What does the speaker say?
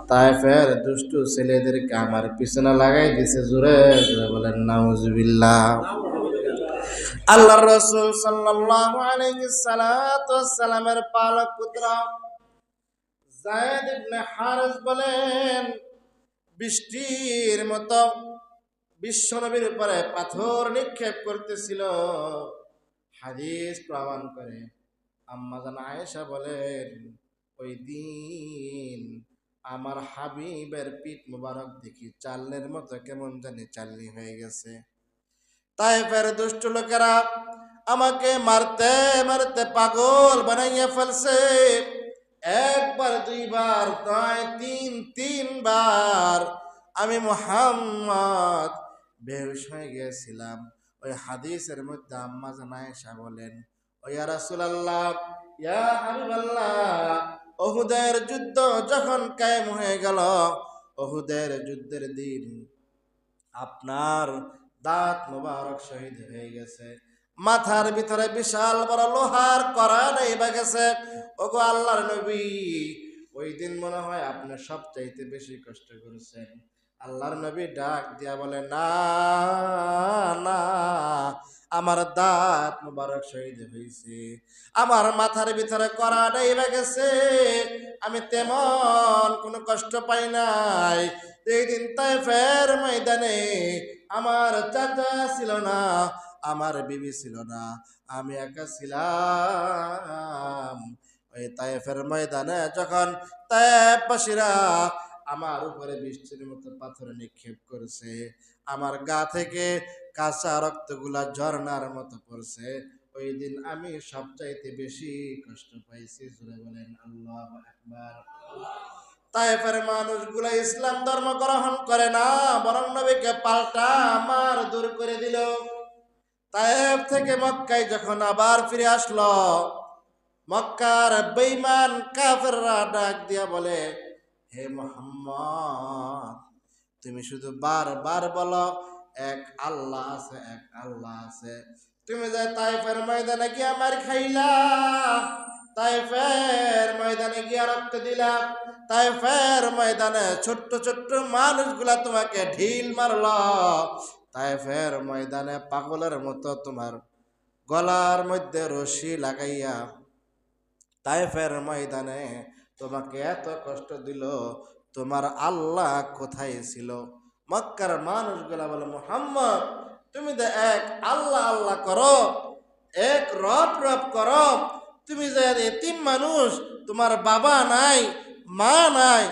তায়েফের দুষ্টু ছেলেদেরকে আমার পিছনে লাগাই দিছে, জোরে জোরে বলেন নাউজুবিল্লাহ। আল্লাহর রাসূল সাল্লাল্লাহু আলাইহি সাল্লাতু ওয়াসসালামের পালক পুত্র যায়েদ ইবনে হারিস বলেন, বৃষ্টির মতো বিশ্বনবীর উপরে পাথর নিক্ষেপ করতেছিল। হাদিস প্রমাণ করে, আম্মা জান আয়েশা বলেন, ওই দিন আমার হাবিবের পিঠ মুবারক দেখি চালনের মতো কেমন জানি চালনি হয়ে গেছে। তায়েফের দুষ্ট লোকেরা আমাকে মারতে মারতে পাগল বানাইয়া ফেলছে। একবার দুইবার নয়, তিনবার আমি মুহাম্মদ বেহুশ হয়ে গিয়েছিলাম। ওই হাদিসের মধ্যে আম্মা জান আয়েশা বলেন, ও ইয়া রাসূলুল্লাহ, ইয়া হাবিবাল্লাহ, উহুদের যুদ্ধ যখন কায়েম হয়ে গেল, উহুদের যুদ্ধের দিন আপনার দাঁত মোবারক শহীদ হয়ে গেছে, মাথার ভিতরে বিশাল বড় লোহার কড়া নেইবা গেছে। ওগো আল্লাহর নবী, ওই দিন মনে হয় আপনি সবচাইতে বেশি কষ্ট করেছেন। আল্লাহর নবী ডাক দিয়া বলে, না না, আমার দাঁত মোবারক শহীদ হয়েছে, আমার মাথার ভিতরে কড়া নেইবা গেছে, আমি তেমন কোনো কষ্ট পাই নাই। এই দিন তায়েফের ময়দানে আমার চাচা ছিল না, আমার বিবি ছিল না, আমি একা ছিলাম। ওই তায়েফের ময়দানে যখন তায়েফবাসীরা আমার উপরে বৃষ্টির মতো পাথর নিক্ষেপ করেছে, আমার গা থেকে কাঁচা রক্তগুলা ঝর্ণার মতো পড়ছে, ওই দিন আমি সবচাইতে বেশি কষ্ট পাইছি। জোরে বলেন আল্লাহু আকবার। তায়েফের মানুষগুলা ইসলাম ধর্ম গ্রহণ করে না, বরং নবীকে পাল্টা আমার দূর করে দিল। তায়েফ থেকে মক্কায় যখন আবার ফিরে আসলো, মক্কার বেঈমান কাফেররা ডাক দিয়া বলে, হে মুহাম্মদ, তুমি শুধু বারবার বলো এক আল্লাহ আছে, এক আল্লাহ আছে। তুমি যে তায়েফের ময়দানে গিয়া মার খাইলা, তায়েফের ময়দানে গিয়া রক্ত দিলা, তায়েফের ময়দানে ছোট্ট ছোট্ট মানুষগুলা তোমাকে ঢিল মারলো, তায়েফের ময়দানে পাগলের মতো তোমার গলার মধ্যে রশি লাগাইয়া তায়েফের ময়দানে তোমাকে এত কষ্ট দিল, তোমার আল্লাহ কোথায় ছিল? মক্কার মানুষগুলা বলে, মুহাম্মদ, তুমি তো এক আল্লাহ আল্লাহ করো, এক রব রব করো, তুমি যে এতিম মানুষ, তোমার বাবা নাই, মা নাই,